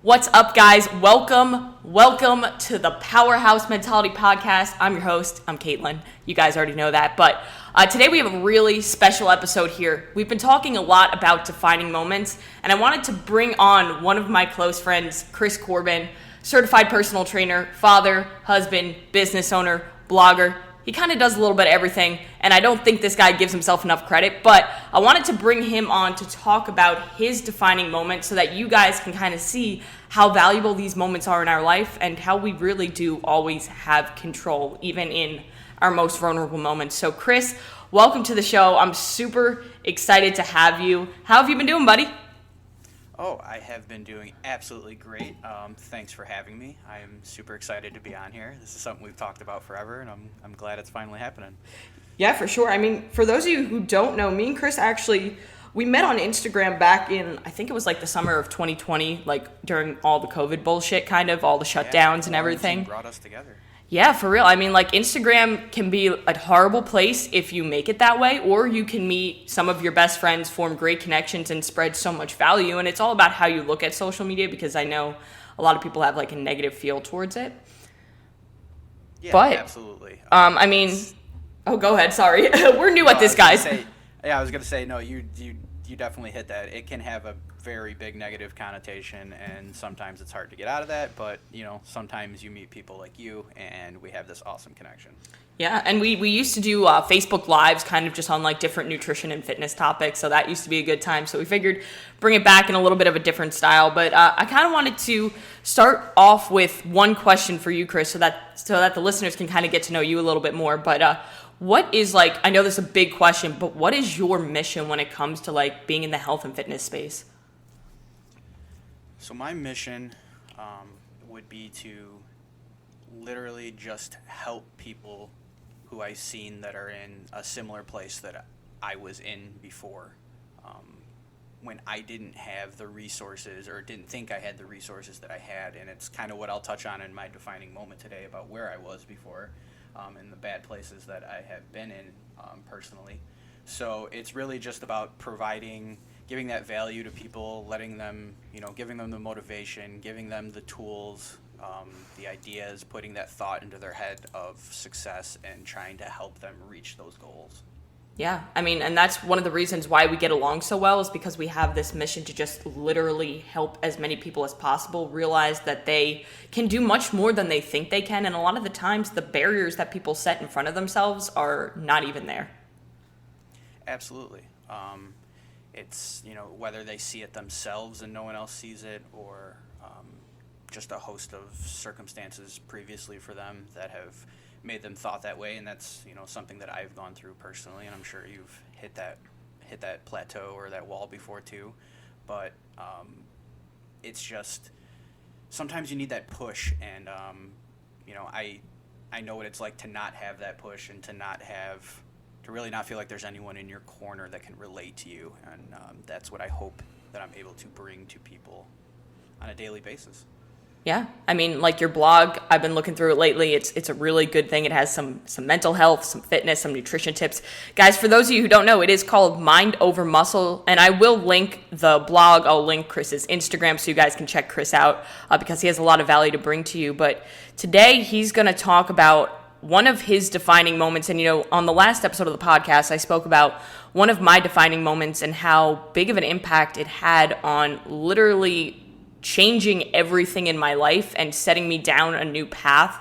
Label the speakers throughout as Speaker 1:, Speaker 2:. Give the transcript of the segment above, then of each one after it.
Speaker 1: What's up, guys? Welcome to the Powerhouse Mentality podcast. I'm your host. I'm Caitlin. You guys already know that. But today we have a really special episode here. We've been talking a lot about defining moments, and I wanted to bring on one of my close friends, Kris Corbin, certified personal trainer, father, husband, business owner, blogger. He kind of does a little bit of everything, and I don't think this guy gives himself enough credit, but I wanted to bring him on to talk about his defining moments so that you guys can kind of see how valuable these moments are in our life and how we really do always have control, even in our most vulnerable moments. So Kris, welcome to the show. I'm super excited to have you. How have you been doing, buddy?
Speaker 2: Oh, I have been doing absolutely great. Thanks for having me. I am super excited to be on here. This is something we've talked about forever, and I'm glad it's finally happening.
Speaker 1: Yeah, for sure. I mean, for those of you who don't know, me and Kris we met on Instagram back in, I think it was like the summer of 2020, like during all the COVID bullshit, kind of, all the shutdowns and everything.
Speaker 2: Brought us together.
Speaker 1: Yeah, for real. I mean, like, Instagram can be a horrible place if you make it that way, or you can meet some of your best friends, form great connections, and spread so much value. And it's all about how you look at social media, because I know a lot of people have, like, a negative feel towards it.
Speaker 2: Yeah,
Speaker 1: but,
Speaker 2: absolutely.
Speaker 1: Oh, go ahead. Sorry. We're new at this, guys.
Speaker 2: I was going to say, no, you definitely hit that. It can have a very big negative connotation, and sometimes it's hard to get out of that, but sometimes you meet people like you and we have this awesome connection. Yeah, and we used to do Facebook Lives kind of just on like different nutrition and fitness topics, so that used to be a good time. So we figured bring it back in a little bit of a different style, but I kind of wanted to start off with one question for you, Kris, so that the listeners can kind of get to know you a little bit more. But what is, like, I know this is a big question, but what is your mission when it comes to like being in the health and fitness space? So my mission would be to literally just help people who I've seen that are in a similar place that I was in before, when I didn't have the resources or didn't think I had the resources that I had. And it's kind of what I'll touch on in my defining moment today about where I was before, and the bad places that I have been in personally. So it's really just about giving that value to people, letting them, giving them the motivation, giving them the tools, the ideas, putting that thought into their head of success and trying to help them reach those goals.
Speaker 1: Yeah, I mean, and that's one of the reasons why we get along so well, is because we have this mission to just literally help as many people as possible realize that they can do much more than they think they can. And a lot of the times the barriers that people set in front of themselves are not even there.
Speaker 2: Absolutely. It's, whether they see it themselves and no one else sees it, or just a host of circumstances previously for them that have made them thought that way. And that's, something that I've gone through personally, and I'm sure you've hit that plateau or that wall before too. But it's just, sometimes you need that push, and I know what it's like to not have that push, and to really not feel like there's anyone in your corner that can relate to you. And that's what I hope that I'm able to bring to people on a daily basis.
Speaker 1: Yeah, I mean, like your blog, I've been looking through it lately. It's a really good thing. It has some mental health, some fitness, some nutrition tips. Guys, for those of you who don't know, it is called Mind Over Muscle, and I will link the blog. I'll link Kris's Instagram so you guys can check Kris out, because he has a lot of value to bring to you. But today he's going to talk about one of his defining moments. And, on the last episode of the podcast, I spoke about one of my defining moments and how big of an impact it had on literally changing everything in my life and setting me down a new path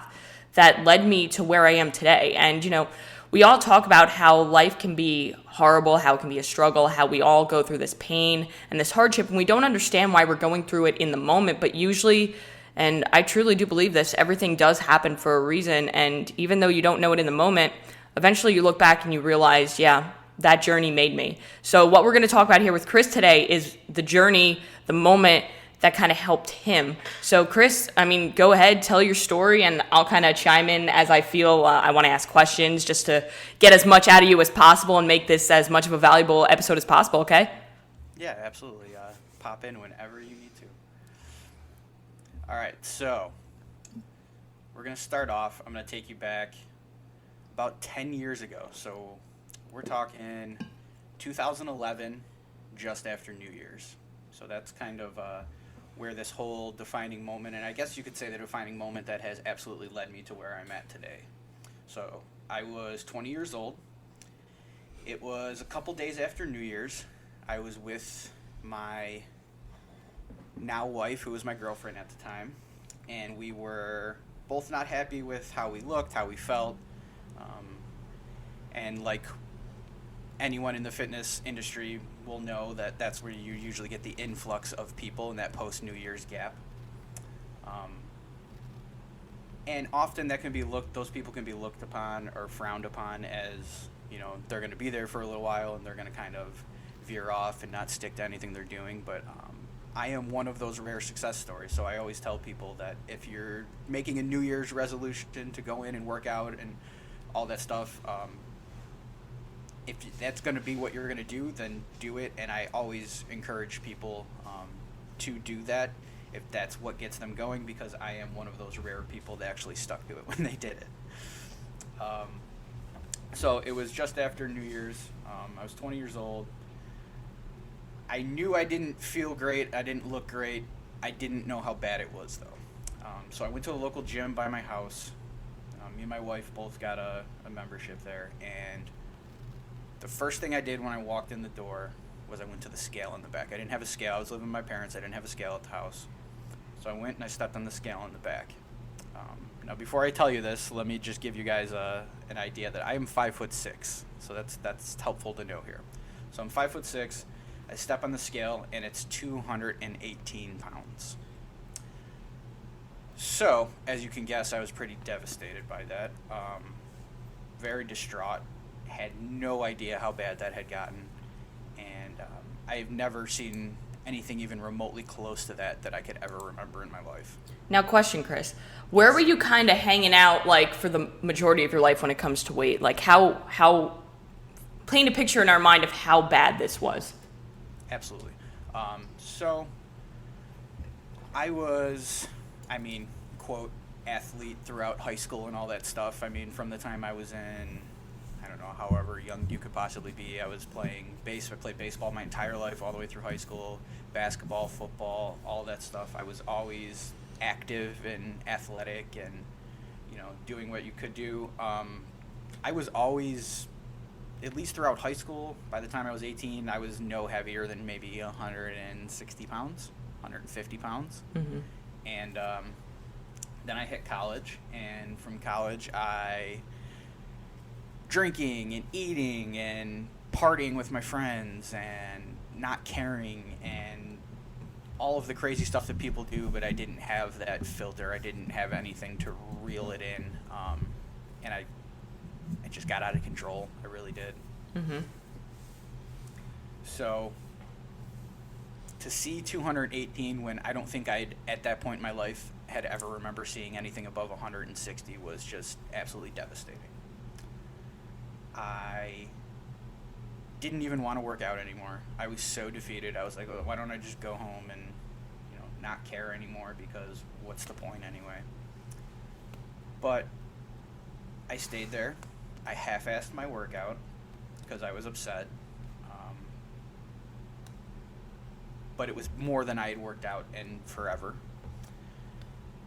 Speaker 1: that led me to where I am today. And, we all talk about how life can be horrible, how it can be a struggle, how we all go through this pain and this hardship, and we don't understand why we're going through it in the moment. But usually, and I truly do believe this, everything does happen for a reason. And even though you don't know it in the moment, eventually you look back and you realize, yeah, that journey made me. So what we're going to talk about here with Kris today is the journey, the moment that kind of helped him. So Kris, I mean, go ahead, tell your story, and I'll kind of chime in as I feel I want to ask questions, just to get as much out of you as possible and make this as much of a valuable episode as possible, okay?
Speaker 2: Yeah, absolutely. Pop in whenever you need to. All right, so we're going to start off. I'm going to take you back about 10 years ago. So we're talking 2011, just after New Year's. So that's kind of where this whole defining moment, and I guess you could say the defining moment that has absolutely led me to where I'm at today. So I was 20 years old. It was a couple days after New Year's. I was with my now wife, who was my girlfriend at the time, and we were both not happy with how we looked, how we felt, and like anyone in the fitness industry will know that that's where you usually get the influx of people in that post-New Year's gap. And often that can be those people can be looked upon or frowned upon as, you know, they're going to be there for a little while and they're going to kind of veer off and not stick to anything they're doing. But I am one of those rare success stories. So I always tell people that if you're making a New Year's resolution to go in and work out and all that stuff, if that's going to be what you're going to do, then do it. And I always encourage people to do that if that's what gets them going, because I am one of those rare people that actually stuck to it when they did it. So it was just after New Year's. I was 20 years old. I knew I didn't feel great. I didn't look great. I didn't know how bad it was, though. So I went to the local gym by my house. Me and my wife both got a membership there. And the first thing I did when I walked in the door was I went to the scale in the back. I didn't have a scale. I was living with my parents. I didn't have a scale at the house. So I went and I stepped on the scale in the back. Now, before I tell you this, let me just give you guys an idea that I am 5'6". So that's helpful to know here. So I'm 5'6". I step on the scale and it's 218 pounds. So, as you can guess, I was pretty devastated by that. Very distraught. Had no idea how bad that had gotten. And I've never seen anything even remotely close to that I could ever remember in my life.
Speaker 1: Now, question, Kris. Where were you kind of hanging out, like, for the majority of your life when it comes to weight? Like, how paint a picture in our mind of how bad this was.
Speaker 2: Absolutely. So I was, quote, athlete throughout high school and all that stuff. From the time I was in, I don't know, however young you could possibly be, I was playing I played baseball my entire life all the way through high school, basketball, football, all that stuff. I was always active and athletic and, doing what you could do. I was always, at least throughout high school, by the time I was 18, I was no heavier than maybe 160 pounds, 150 pounds.
Speaker 1: Mm-hmm.
Speaker 2: And then I hit college, and from college I drinking and eating and partying with my friends and not caring and all of the crazy stuff that people do, but I didn't have that filter. I didn't have anything to reel it in. And I just got out of control. I really did.
Speaker 1: Mm-hmm.
Speaker 2: So to see 218 when I don't think I'd, at that point in my life, had ever remember seeing anything above 160 was just absolutely devastating. I didn't even want to work out anymore. I was so defeated. I was like, why don't I just go home and, not care anymore, because what's the point anyway? But I stayed there. I half-assed my workout because I was upset. But it was more than I had worked out in forever.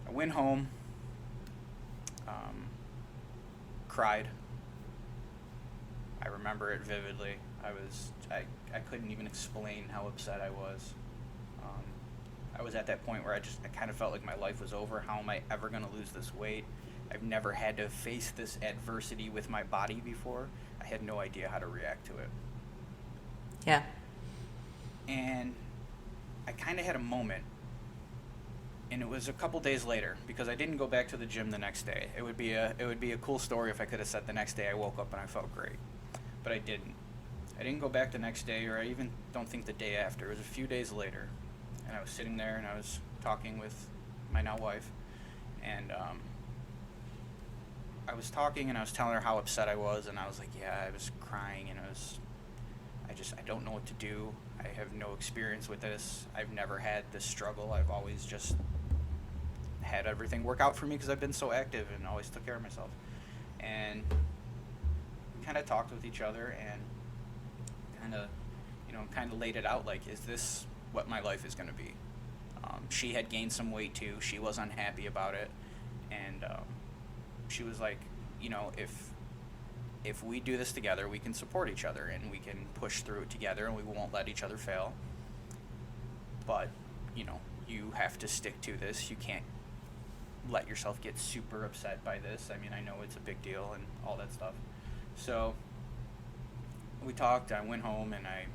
Speaker 2: I went home, cried. I remember it vividly. I couldn't even explain how upset I was. I was at that point where I kind of felt like my life was over. How am I ever going to lose this weight? I've never had to face this adversity with my body before. I had no idea how to react to it.
Speaker 1: Yeah.
Speaker 2: And I kind of had a moment, and it was a couple days later, because I didn't go back to the gym the next day. It would be a cool story if I could have said the next day I woke up and I felt great, but I didn't. I didn't go back the next day, or I even don't think the day after. It was a few days later, and I was sitting there and I was talking with my now wife, and I was talking and I was telling her how upset I was, and I was like, yeah, I was crying, and I don't know what to do. I have no experience with this. I've never had this struggle. I've always just had everything work out for me because I've been so active and always took care of myself. And we kind of talked with each other and kind of laid it out like, is this what my life is going to be? She had gained some weight too. She was unhappy about it, and she was like, if we do this together, we can support each other and we can push through it together, and we won't let each other fail. But you have to stick to this. You can't let yourself get super upset by this. I mean, I know it's a big deal and all that stuff. So we talked. I went home and I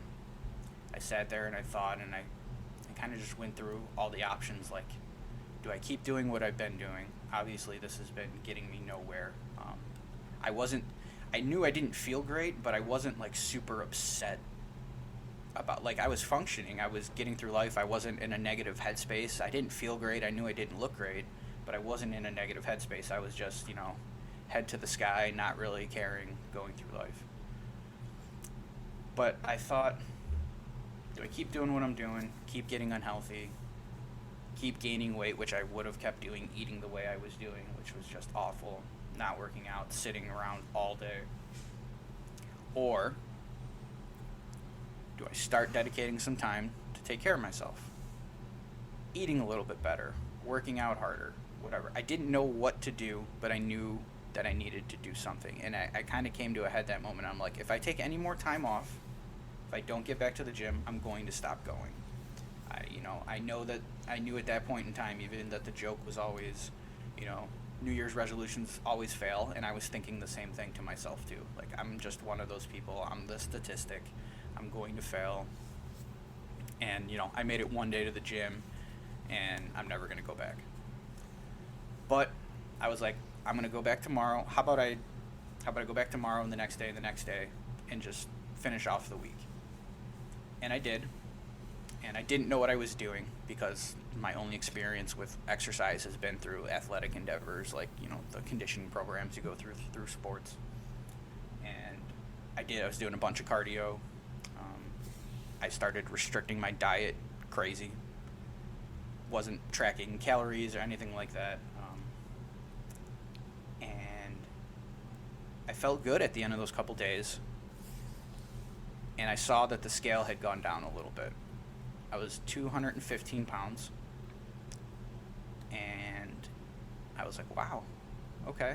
Speaker 2: sat there and I thought, and I kind of just went through all the options. Like, do I keep doing what I've been doing? Obviously, this has been getting me nowhere. I knew I didn't feel great, but I wasn't like super upset about, like, I was functioning. I was getting through life. I wasn't in a negative headspace. I didn't feel great. I knew I didn't look great, but I wasn't in a negative headspace. I was just, head to the sky, not really caring, going through life. But I thought, do I keep doing what I'm doing, keep getting unhealthy, keep gaining weight, which I would have kept doing, eating the way I was doing, which was just awful, not working out, sitting around all day? Or do I start dedicating some time to take care of myself? Eating a little bit better, working out harder, whatever. I didn't know what to do, but I knew that I needed to do something. And I kind of came to a head that moment. I'm like, if I take any more time off, if I don't get back to the gym, I'm going to stop going. I know that I knew at that point in time, even that the joke was always, New Year's resolutions always fail, and I was thinking the same thing to myself too. Like, I'm just one of those people. I'm the statistic. I'm going to fail. And, I made it one day to the gym, and I'm never going to go back. But I was like, I'm going to go back tomorrow. How about I go back tomorrow and the next day, and just finish off the week? And I did. And I didn't know what I was doing, because my only experience with exercise has been through athletic endeavors, like, the conditioning programs you go through sports. And I was doing a bunch of cardio. I started restricting my diet crazy. Wasn't tracking calories or anything like that. And I felt good at the end of those couple days. And I saw that the scale had gone down a little bit. I was 215 pounds, and I was like, wow, okay.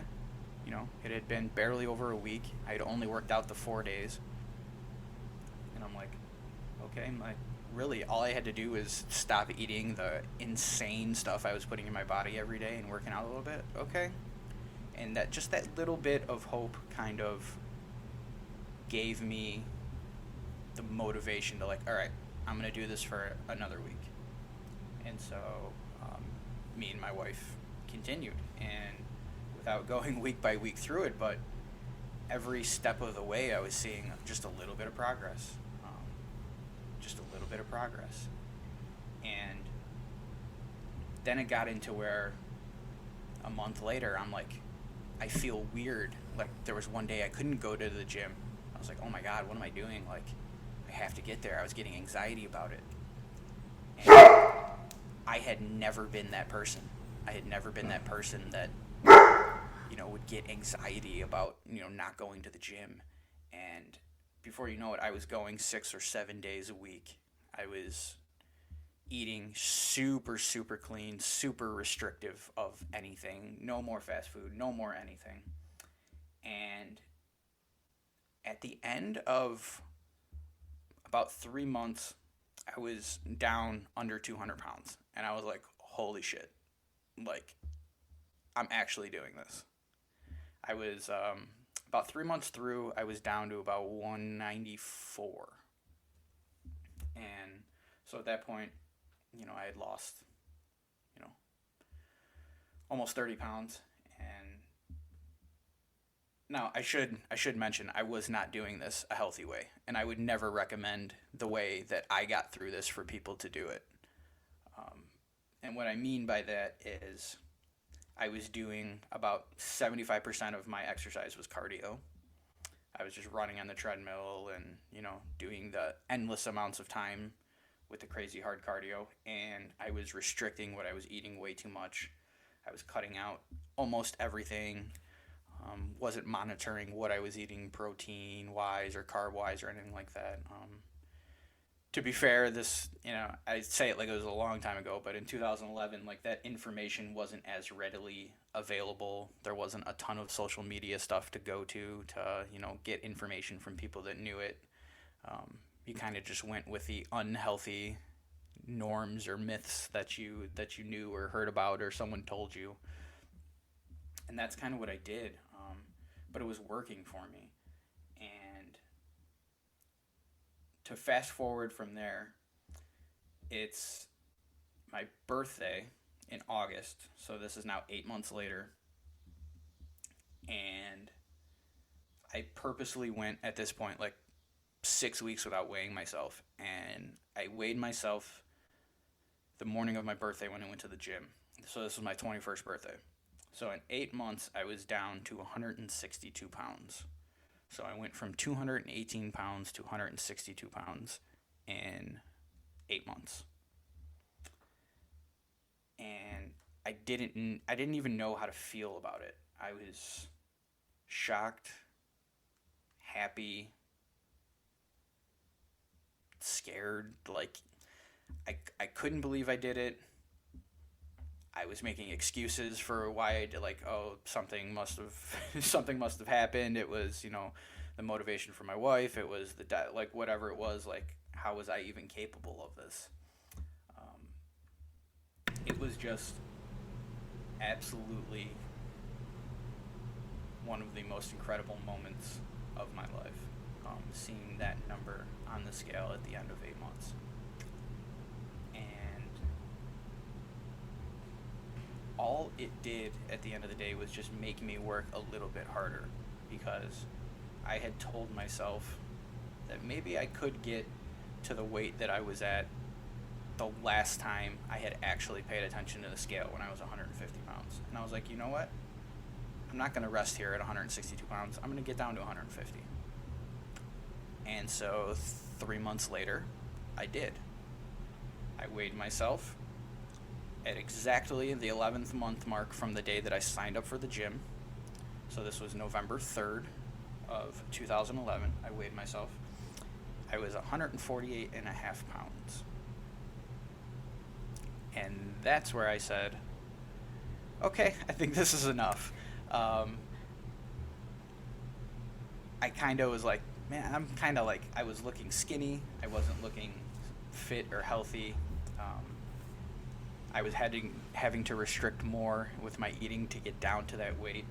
Speaker 2: It had been barely over a week. I had only worked out the 4 days. And I'm like, okay, really all I had to do was stop eating the insane stuff I was putting in my body every day and working out a little bit. Okay. And that little bit of hope kind of gave me the motivation to, like, all right, I'm going to do this for another week. And so me and my wife continued, and without going week by week through it, but every step of the way I was seeing just a little bit of progress. And then it got into where a month later, I'm like, I feel weird. Like, there was one day I couldn't go to the gym. I was like, oh my God, what am I doing? Like, I have to get there. I was getting anxiety about it. And I had never been that person. I had never been that person that, would get anxiety about, not going to the gym. And before you know it, I was going 6 or 7 days a week. I was eating super, super clean, super restrictive of anything. No more fast food, no more anything. And at the end of about 3 months, I was down under 200 pounds. And I was like, holy shit. Like, I'm actually doing this. I was, about 3 months through, I was down to about 194. And so at that point, I had lost, almost 30 pounds. And now I should mention, I was not doing this a healthy way, and I would never recommend the way that I got through this for people to do it. And what I mean by that is I was doing about 75% of my exercise was cardio. I was just running on the treadmill and, doing the endless amounts of time with the crazy hard cardio. And I was restricting what I was eating way too much. I was cutting out almost everything. Wasn't monitoring what I was eating protein-wise or carb-wise or anything like that. to be fair, this, I say it like it was a long time ago, but in 2011, like that information wasn't as readily available. There wasn't a ton of social media stuff to go to, get information from people that knew it. You kind of just went with the unhealthy norms or myths that you knew or heard about or someone told you, and that's kind of what I did. But it was working for me, and to fast forward from there, it's my birthday in August, so this is now 8 months later, and I purposely went at this point like 6 weeks without weighing myself, and I weighed myself the morning of my birthday when I went to the gym. So this was my 21st birthday. So in 8 months, I was down to 162 pounds. So I went from 218 pounds to 162 pounds in 8 months. And I didn't even know how to feel about it. I was shocked, happy, scared, like I couldn't believe I did it. I was making excuses for why I did, like, oh, something must have happened. It was, the motivation for my wife. It was like whatever it was. Like, how was I even capable of this? It was just absolutely one of the most incredible moments of my life. Seeing that number on the scale at the end of 8 months. And all it did at the end of the day was just make me work a little bit harder, because I had told myself that maybe I could get to the weight that I was at the last time I had actually paid attention to the scale, when I was 150 pounds. And I was like, you know what? I'm not going to rest here at 162 pounds. I'm going to get down to 150. And so 3 months later, I did. I weighed myself at exactly the 11th month mark from the day that I signed up for the gym. So this was November 3rd of 2011. I weighed myself. I was 148 and a half pounds. And that's where I said, okay, I think this is enough. I kind of was like, man, I'm kind of like, I was looking skinny. I wasn't looking fit or healthy. I was having to restrict more with my eating to get down to that weight,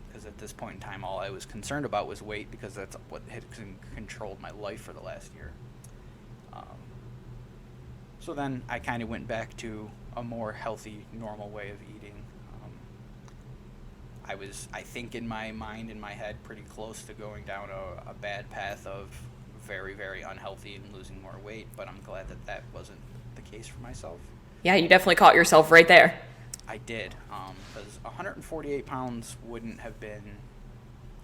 Speaker 2: because at this point in time, all I was concerned about was weight, because that's what had controlled my life for the last year. So then I kind of went back to a more healthy, normal way of eating. I was, I think in my mind, in my head, pretty close to going down a bad path of very, very unhealthy and losing more weight, but I'm glad that that wasn't the case for myself.
Speaker 1: Yeah, you definitely caught yourself right there.
Speaker 2: I did, because 148 pounds wouldn't have been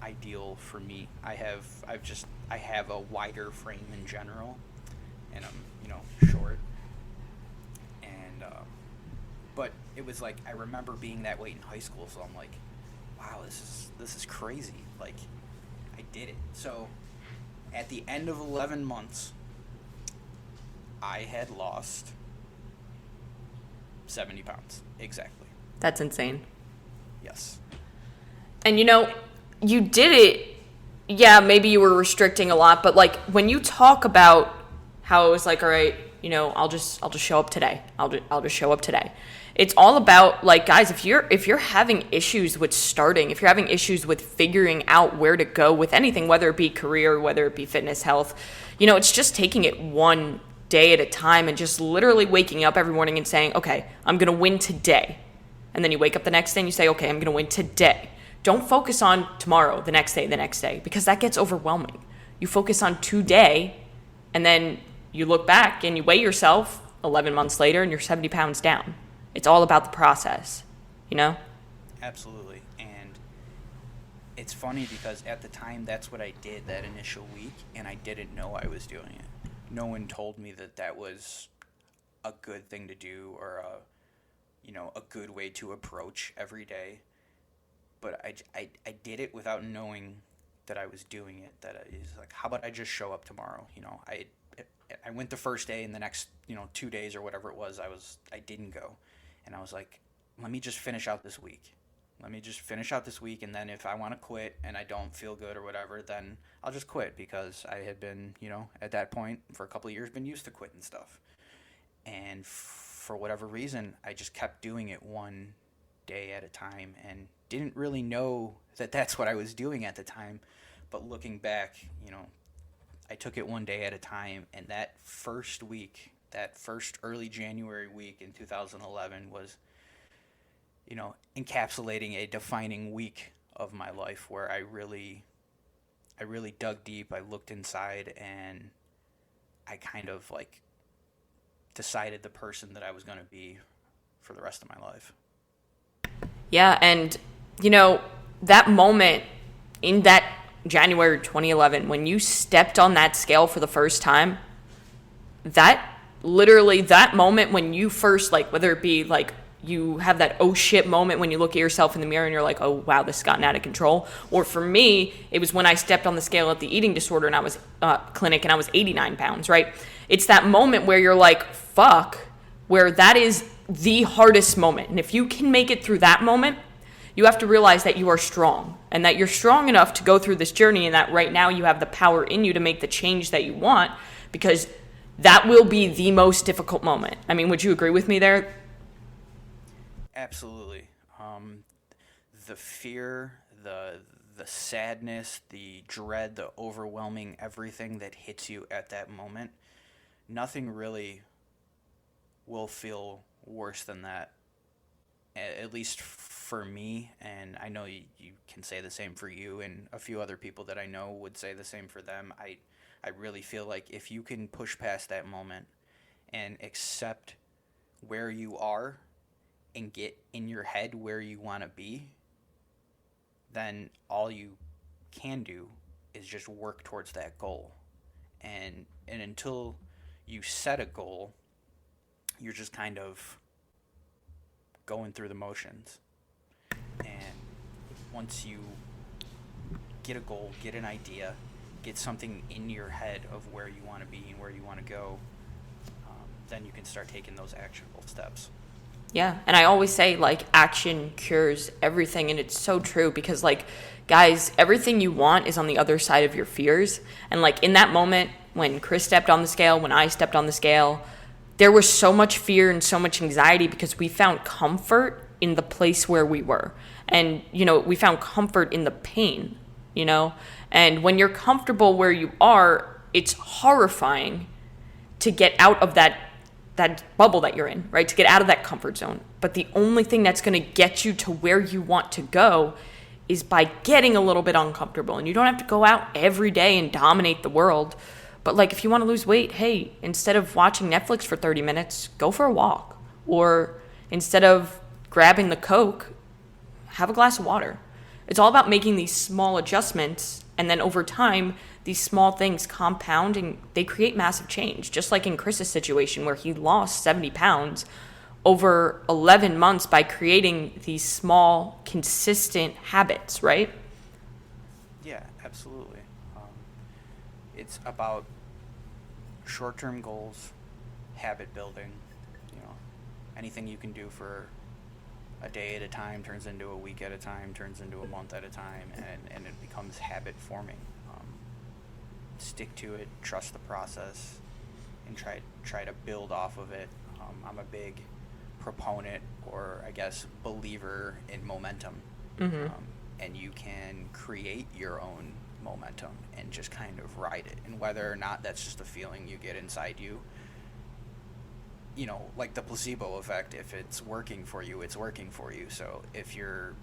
Speaker 2: ideal for me. I have a wider frame in general, and I'm, short. And, but it was like, I remember being that weight in high school, so I'm like, wow, this is crazy. Like, I did it. So, at the end of 11 months, I had lost 70 pounds. Exactly.
Speaker 1: That's insane.
Speaker 2: Yes.
Speaker 1: And you did it. Yeah, maybe you were restricting a lot, but like when you talk about how it was like, all right, I'll just show up today. I'll just show up today. It's all about, like, guys, if you're having issues with starting, if you're having issues with figuring out where to go with anything, whether it be career, whether it be fitness, health, it's just taking it one day at a time and just literally waking up every morning and saying, okay, I'm going to win today. And then you wake up the next day and you say, okay, I'm going to win today. Don't focus on tomorrow, the next day, because that gets overwhelming. You focus on today, and then you look back and you weigh yourself 11 months later and you're 70 pounds down. It's all about the process,
Speaker 2: Absolutely. And it's funny because at the time, that's what I did that initial week, and I didn't know I was doing it. No one told me that was a good thing to do, or a good way to approach every day. But I did it without knowing that I was doing it. That is like, how about I just show up tomorrow? I went the first day, and the next 2 days or whatever it was, I didn't go, and I was like, let me just finish out this week. Let me just finish out this week, and then if I want to quit and I don't feel good or whatever, then I'll just quit, because I had been, at that point for a couple of years, been used to quitting stuff. And for whatever reason, I just kept doing it one day at a time and didn't really know that that's what I was doing at the time. But looking back, I took it one day at a time, and that first week, that first early January week in 2011 was, encapsulating a defining week of my life where I really dug deep. I looked inside, and I kind of like decided the person that I was going to be for the rest of my life.
Speaker 1: Yeah, and that moment in that January 2011, when you stepped on that scale for the first time, that moment when you first, like, whether it be like you have that oh shit moment when you look at yourself in the mirror and you're like, oh wow, this has gotten out of control. Or for me, it was when I stepped on the scale at the eating disorder and I was clinic and I was 89 pounds, right? It's that moment where you're like, fuck, where that is the hardest moment. And if you can make it through that moment, you have to realize that you are strong and that you're strong enough to go through this journey, and that right now you have the power in you to make the change that you want, because that will be the most difficult moment. I mean, would you agree with me there?
Speaker 2: Absolutely. The fear, the sadness, the dread, the overwhelming everything that hits you at that moment, nothing really will feel worse than that, at least for me. And I know you can say the same for you, and a few other people that I know would say the same for them. I really feel like if you can push past that moment and accept where you are and get in your head where you want to be, then all you can do is just work towards that goal. And until you set a goal, you're just kind of going through the motions. And once you get a goal, get an idea, get something in your head of where you want to be and where you want to go, then you can start taking those actionable steps.
Speaker 1: Yeah, and I always say, like, action cures everything, and it's so true, because, like, guys, everything you want is on the other side of your fears. And, like, in that moment when Kris stepped on the scale, when I stepped on the scale, there was so much fear and so much anxiety because we found comfort in the place where we were. And, we found comfort in the pain, And when you're comfortable where you are, it's horrifying to get out of that bubble that you're in, right? To get out of that comfort zone. But the only thing that's going to get you to where you want to go is by getting a little bit uncomfortable. And you don't have to go out every day and dominate the world. But like, if you want to lose weight, hey, instead of watching Netflix for 30 minutes, go for a walk. Or instead of grabbing the Coke, have a glass of water. It's all about making these small adjustments, and then over time, these small things compound and they create massive change. Just like in Kris's situation, where he lost 70 pounds over 11 months by creating these small, consistent habits, right?
Speaker 2: Yeah, absolutely. It's about short-term goals, habit building. Anything you can do for a day at a time turns into a week at a time, turns into a month at a time, and it becomes habit forming. Stick to it, trust the process, and try to build off of it. I'm a big proponent, or I guess believer, in momentum.
Speaker 1: Mm-hmm.
Speaker 2: And you can create your own momentum and just kind of ride it. And whether or not that's just a feeling you get inside you, like the placebo effect, if it's working for you, it's working for you. So if you're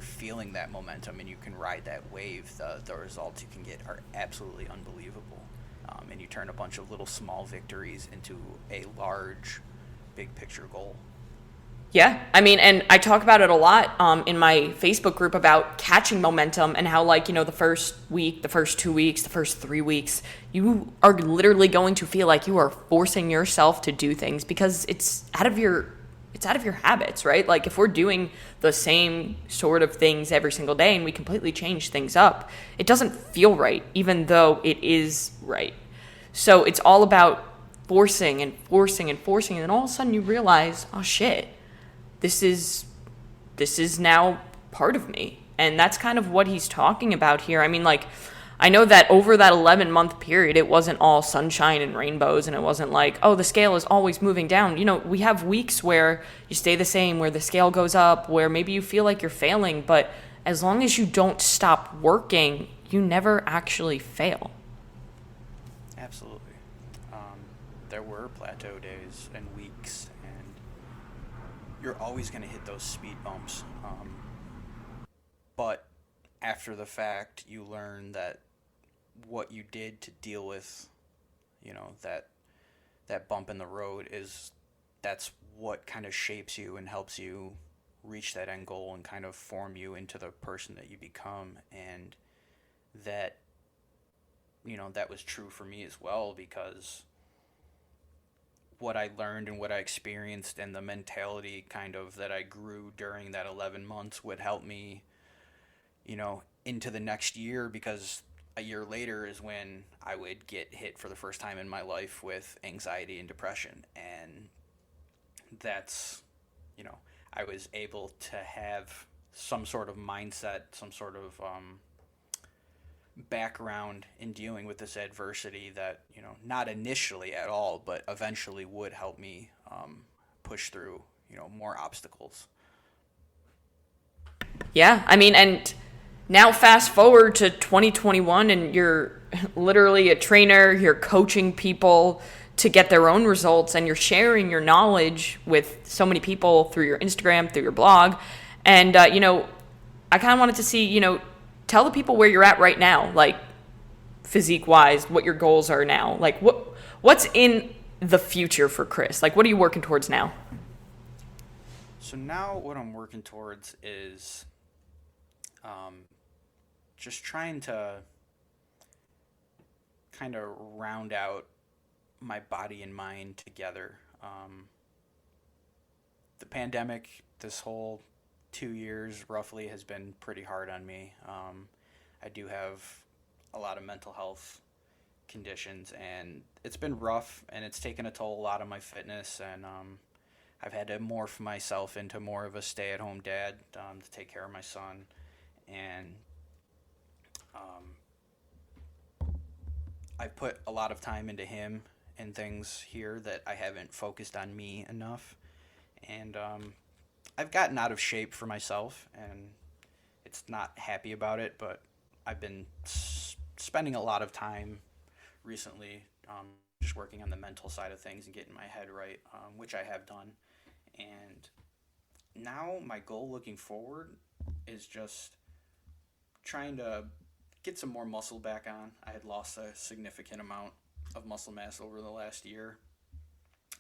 Speaker 2: feeling that momentum and you can ride that wave, the results you can get are absolutely unbelievable. And you turn a bunch of little small victories into a large, big picture goal.
Speaker 1: Yeah, I mean, and I talk about it a lot in my Facebook group about catching momentum, and how, like, the first week, the first 2 weeks, the first 3 weeks, you are literally going to feel like you are forcing yourself to do things because it's out of your habits, right? Like, if we're doing the same sort of things every single day and we completely change things up, it doesn't feel right, even though it is right. So it's all about forcing and forcing and forcing. And then all of a sudden you realize, oh shit, this is now part of me. And that's kind of what he's talking about here. I mean, like, I know that over that 11-month period, it wasn't all sunshine and rainbows, and it wasn't like, oh, the scale is always moving down. You know, we have weeks where you stay the same, where the scale goes up, where maybe you feel like you're failing, but as long as you don't stop working, you never actually fail.
Speaker 2: Absolutely. There were plateau days and weeks, and you're always going to hit those speed bumps. But after the fact, you learn that what you did to deal with, you know, that bump in the road that's what kind of shapes you and helps you reach that end goal and kind of form you into the person that you become. And that, you know, that was true for me as well, because what I learned and what I experienced and the mentality kind of that I grew during that 11 months would help me, you know, into the next year, because a year later is when I would get hit for the first time in my life with anxiety and depression. And that's, you know, I was able to have some sort of mindset, some sort of background in dealing with this adversity that, you know, not initially at all, but eventually would help me push through, you know, more obstacles.
Speaker 1: Yeah, I mean, and now fast forward to 2021, and you're literally a trainer, you're coaching people to get their own results, and you're sharing your knowledge with so many people through your Instagram, through your blog. And, you know, I kind of wanted to see, you know, tell the people where you're at right now, like physique-wise, what your goals are now. Like, what's in the future for Kris? Like, what are you working towards now?
Speaker 2: So now what I'm working towards is just trying to kind of round out my body and mind together. The pandemic, this whole 2 years roughly, has been pretty hard on me. I do have a lot of mental health conditions, and it's been rough, and it's taken a toll a lot on my fitness, and I've had to morph myself into more of a stay-at-home dad to take care of my son. And I've put a lot of time into him and things here that I haven't focused on me enough. And I've gotten out of shape for myself, and it's not happy about it, but I've been spending a lot of time recently just working on the mental side of things and getting my head right, which I have done. And now my goal looking forward is just trying to get some more muscle back on. I had lost a significant amount of muscle mass over the last year,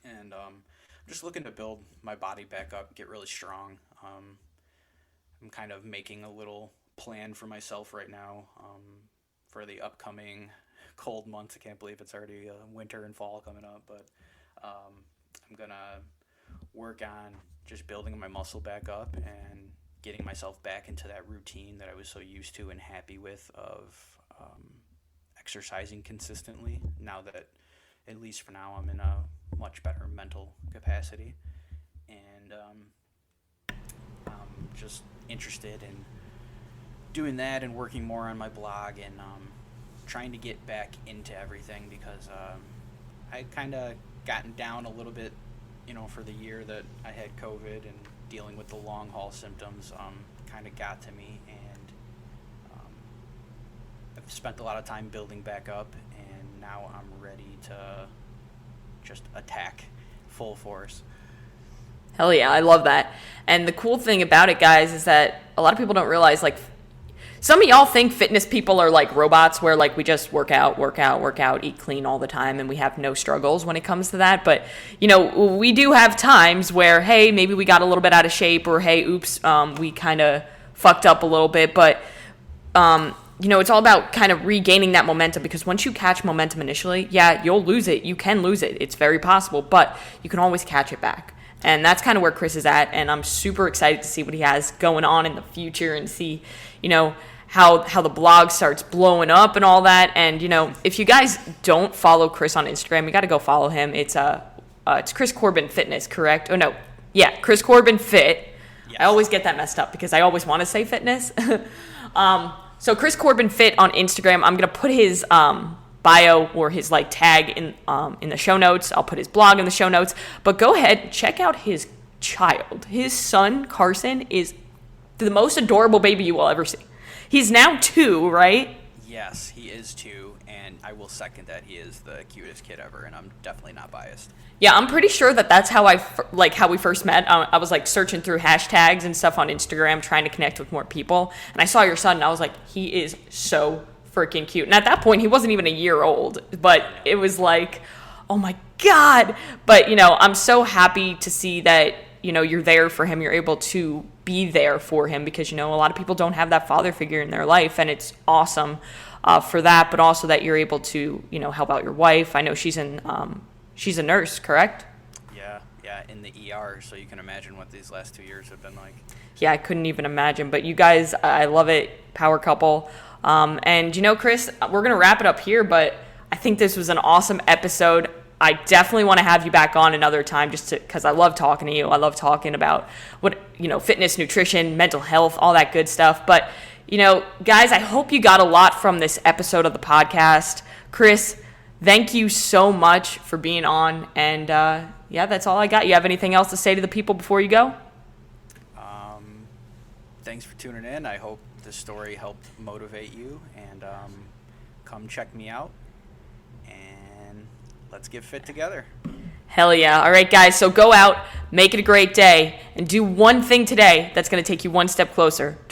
Speaker 2: and I'm just looking to build my body back up, get really strong. I'm kind of making a little plan for myself right now for the upcoming cold months. I can't believe it's already winter and fall coming up, but I'm gonna work on just building my muscle back up and getting myself back into that routine that I was so used to and happy with of exercising consistently, now that, at least for now, I'm in a much better mental capacity. And I'm just interested in doing that and working more on my blog and trying to get back into everything, because I kind of gotten down a little bit, you know, for the year that I had COVID, and dealing with the long haul symptoms kind of got to me, and I've spent a lot of time building back up, and now I'm ready to just attack full force.
Speaker 1: Hell yeah, I love that. And the cool thing about it, guys, is that a lot of people don't realize, like, some of y'all think fitness people are like robots, where like we just work out, eat clean all the time, and we have no struggles when it comes to that. But, you know, we do have times where, hey, maybe we got a little bit out of shape, or hey, oops, we kind of fucked up a little bit. But, you know, it's all about kind of regaining that momentum, because once you catch momentum initially, yeah, you'll lose it. You can lose it. It's very possible, but you can always catch it back. And that's kind of where Kris is at, and I'm super excited to see what he has going on in the future and see, you know, how the blog starts blowing up and all that. And, you know, if you guys don't follow Kris on Instagram, you got to go follow him. It's Kris Corbin Fitness, correct? Oh, no. Yeah, Kris Corbin Fit. Yes. I always get that messed up because I always want to say fitness. So Kris Corbin Fit on Instagram. I'm going to put his bio or his like tag in the show notes. I'll put his blog in the show notes. But go ahead and check out his child. His son, Carson, is the most adorable baby you will ever see. He's now 2, right?
Speaker 2: Yes, he is 2, and I will second that he is the cutest kid ever, and I'm definitely not biased.
Speaker 1: Yeah, I'm pretty sure that's how how we first met. I was like searching through hashtags and stuff on Instagram, trying to connect with more people, and I saw your son, and I was like, he is so freaking cute. And at that point, he wasn't even a year old, but it was like, oh my God. But, you know, I'm so happy to see that, you know, you're there for him. You're able to be there for him because, you know, a lot of people don't have that father figure in their life, and it's awesome for that, but also that you're able to, you know, help out your wife. I know she's a nurse, correct?
Speaker 2: Yeah, in the ER, so you can imagine what these last 2 years have been like.
Speaker 1: Yeah, I couldn't even imagine, but you guys, I love it, power couple. And, you know, Kris, we're going to wrap it up here, but I think this was an awesome episode. I definitely want to have you back on another time just because I love talking to you. I love talking about what, you know, fitness, nutrition, mental health, all that good stuff. But, you know, guys, I hope you got a lot from this episode of the podcast. Kris, thank you so much for being on. And, yeah, that's all I got. You have anything else to say to the people before you go?
Speaker 2: Thanks for tuning in. I hope this story helped motivate you, and come check me out, and let's get fit together.
Speaker 1: Hell yeah. All right, guys, so go out, make it a great day, and do one thing today that's going to take you one step closer to